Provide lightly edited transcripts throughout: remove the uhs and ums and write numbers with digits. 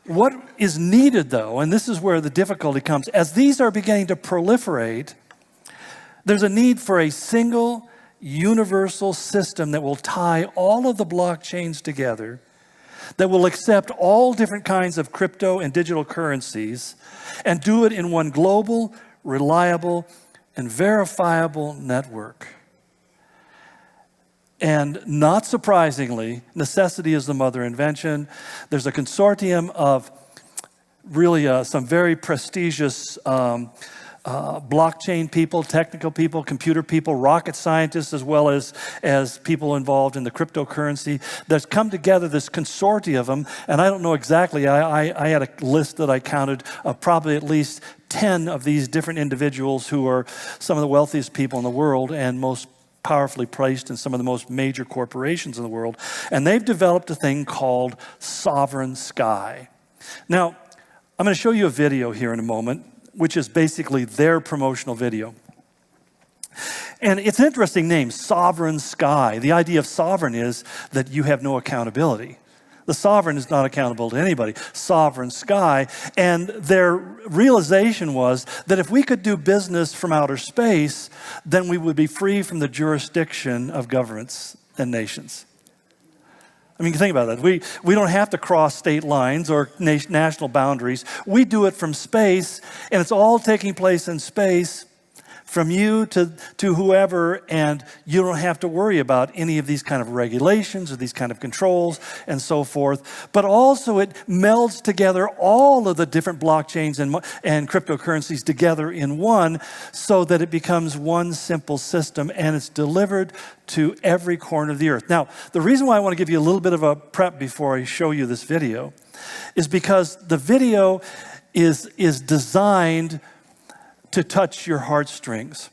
What is needed, though, and this is where the difficulty comes, as these are beginning to proliferate, there's a need for a single, universal system that will tie all of the blockchains together, that will accept all different kinds of crypto and digital currencies, and do it in one global, reliable, and verifiable network. And not surprisingly, necessity is the mother of invention. There's a consortium of really some very prestigious blockchain people, technical people, computer people, rocket scientists, as well as people involved in the cryptocurrency. There's come together this consortium of them, and I don't know exactly. I had a list that I counted of probably at least 10 of these different individuals who are some of the wealthiest people in the world and most powerfully placed in some of the most major corporations in the world. And they've developed a thing called Sovereign Sky. Now, I'm going to show you a video here in a moment, which is basically their promotional video. And it's an interesting name, Sovereign Sky. The idea of sovereign is that you have no accountability. The sovereign is not accountable to anybody. Sovereign Sky. And their realization was that if we could do business from outer space, then we would be free from the jurisdiction of governments and nations. I mean, think about that. We don't have to cross state lines or national boundaries. We do it from space, and it's all taking place in space, from you to whoever, and you don't have to worry about any of these kind of regulations or these kind of controls and so forth. But also it melds together all of the different blockchains and cryptocurrencies together in one, so that it becomes one simple system, and it's delivered to every corner of the earth. Now, the reason why I want to give you a little bit of a prep before I show you this video is because the video is designed to touch your heartstrings.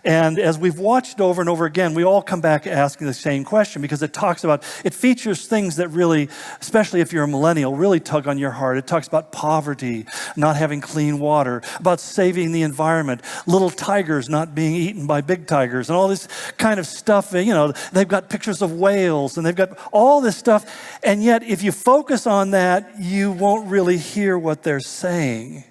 And as we've watched over and over again, we all come back asking the same question, because it features things that really, especially if you're a millennial, really tug on your heart. It talks about poverty, not having clean water, about saving the environment, little tigers not being eaten by big tigers, and all this kind of stuff. You know, they've got pictures of whales, and they've got all this stuff. And yet, if you focus on that, you won't really hear what they're saying.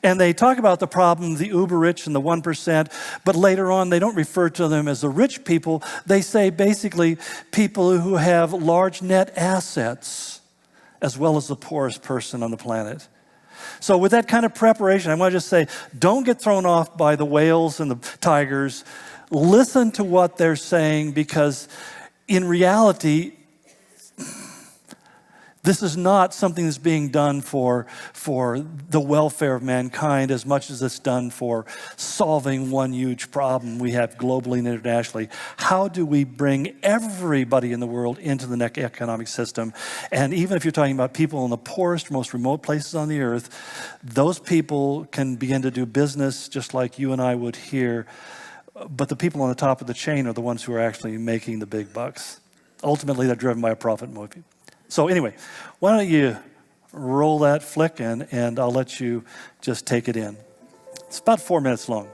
And they talk about the problem, the uber rich and the 1%, but later on they don't refer to them as the rich people. They say basically people who have large net assets, as well as the poorest person on the planet. So with that kind of preparation, I want to just say, don't get thrown off by the whales and the tigers. Listen to what they're saying, because in reality, this is not something that's being done for the welfare of mankind as much as it's done for solving one huge problem we have globally and internationally. How do we bring everybody in the world into the next economic system? And even if you're talking about people in the poorest, most remote places on the earth, those people can begin to do business just like you and I would here. But the people on the top of the chain are the ones who are actually making the big bucks. Ultimately, they're driven by a profit motive. So anyway, why don't you roll that flick in, and I'll let you just take it in. It's about 4 minutes long.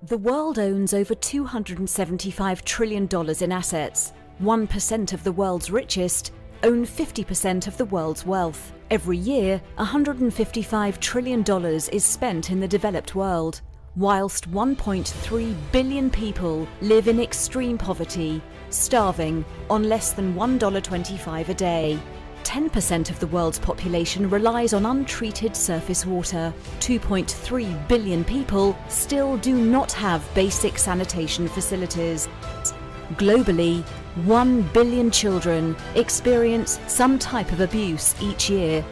The world owns over $275 trillion in assets. 1% of the world's richest own 50% of the world's wealth. Every year, $155 trillion is spent in the developed world, whilst 1.3 billion people live in extreme poverty, starving on less than $1.25 a day. 10% of the world's population relies on untreated surface water. 2.3 billion people still do not have basic sanitation facilities. Globally, 1 billion children experience some type of abuse each year.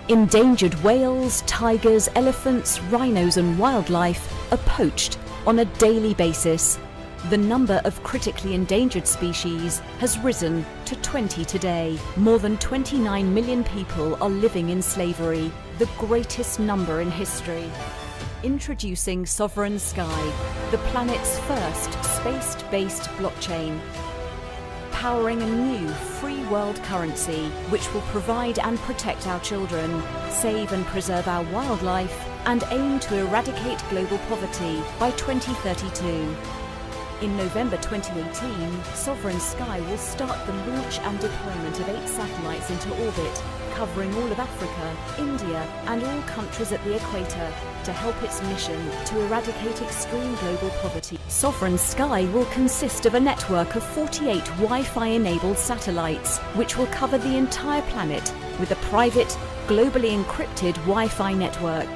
Endangered whales, tigers, elephants, rhinos and wildlife are poached on a daily basis. The number of critically endangered species has risen to 20 today. More than 29 million people are living in slavery, the greatest number in history. Introducing Sovereign Sky, the planet's first space-based blockchain. Powering a new free world currency which will provide and protect our children, save and preserve our wildlife, and aim to eradicate global poverty by 2032. In November 2018, Sovereign Sky will start the launch and deployment of 8 satellites into orbit, covering all of Africa, India, and all countries at the equator, to help its mission to eradicate extreme global poverty. Sovereign Sky will consist of a network of 48 Wi-Fi-enabled satellites, which will cover the entire planet with a private, globally encrypted Wi-Fi network.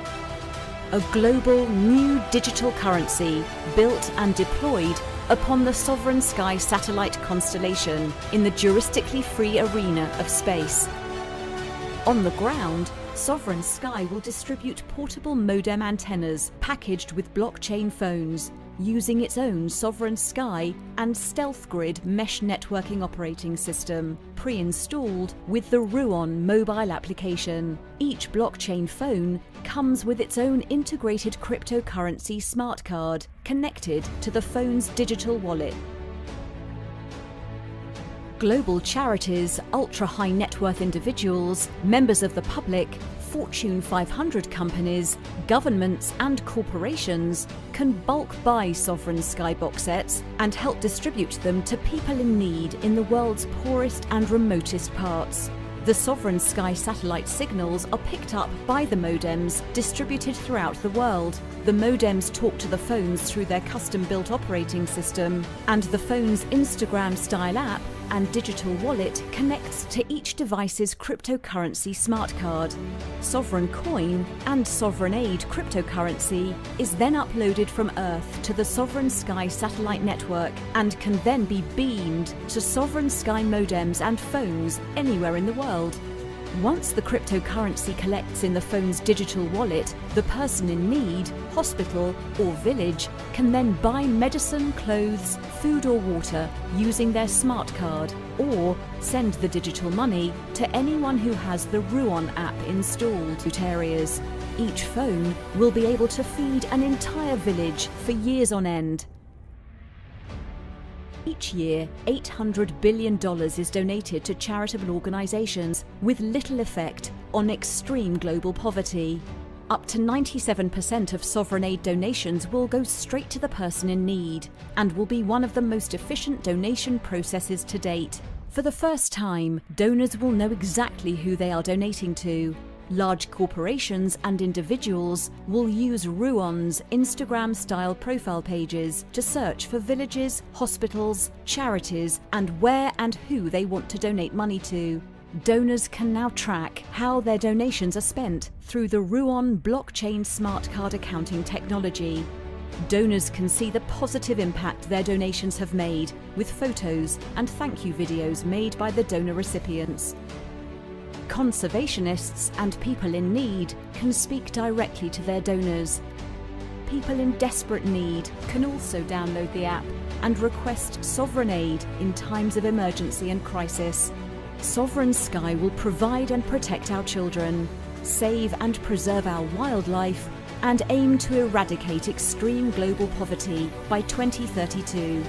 A global new digital currency built and deployed upon the Sovereign Sky satellite constellation in the juristically free arena of space. On the ground, Sovereign Sky will distribute portable modem antennas packaged with blockchain phones, using its own Sovereign Sky and Stealth Grid mesh networking operating system, pre-installed with the Ruon mobile application. Each blockchain phone comes with its own integrated cryptocurrency smart card connected to the phone's digital wallet. Global charities, ultra-high net worth individuals, members of the public, Fortune 500 companies, governments and corporations can bulk buy Sovereign Sky box sets and help distribute them to people in need in the world's poorest and remotest parts. The Sovereign Sky satellite signals are picked up by the modems distributed throughout the world. The modems talk to the phones through their custom-built operating system, and the phone's Instagram-style app and digital wallet connects to each device's cryptocurrency smart card. Sovereign Coin and Sovereign Aid cryptocurrency is then uploaded from Earth to the Sovereign Sky satellite network and can then be beamed to Sovereign Sky modems and phones anywhere in the world. Once the cryptocurrency collects in the phone's digital wallet, the person in need, hospital or village can then buy medicine, clothes, food or water using their smart card, or send the digital money to anyone who has the Ruon app installed to areas. Each phone will be able to feed an entire village for years on end. Each year, $800 billion is donated to charitable organisations with little effect on extreme global poverty. Up to 97% of sovereign aid donations will go straight to the person in need and will be one of the most efficient donation processes to date. For the first time, donors will know exactly who they are donating to. Large corporations and individuals will use Ruon's Instagram-style profile pages to search for villages, hospitals, charities, and where and who they want to donate money to. Donors can now track how their donations are spent through the Ruon blockchain smart card accounting technology. Donors can see the positive impact their donations have made with photos and thank you videos made by the donor recipients. Conservationists and people in need can speak directly to their donors. People in desperate need can also download the app and request sovereign aid in times of emergency and crisis. Sovereign Sky will provide and protect our children, save and preserve our wildlife, and aim to eradicate extreme global poverty by 2032.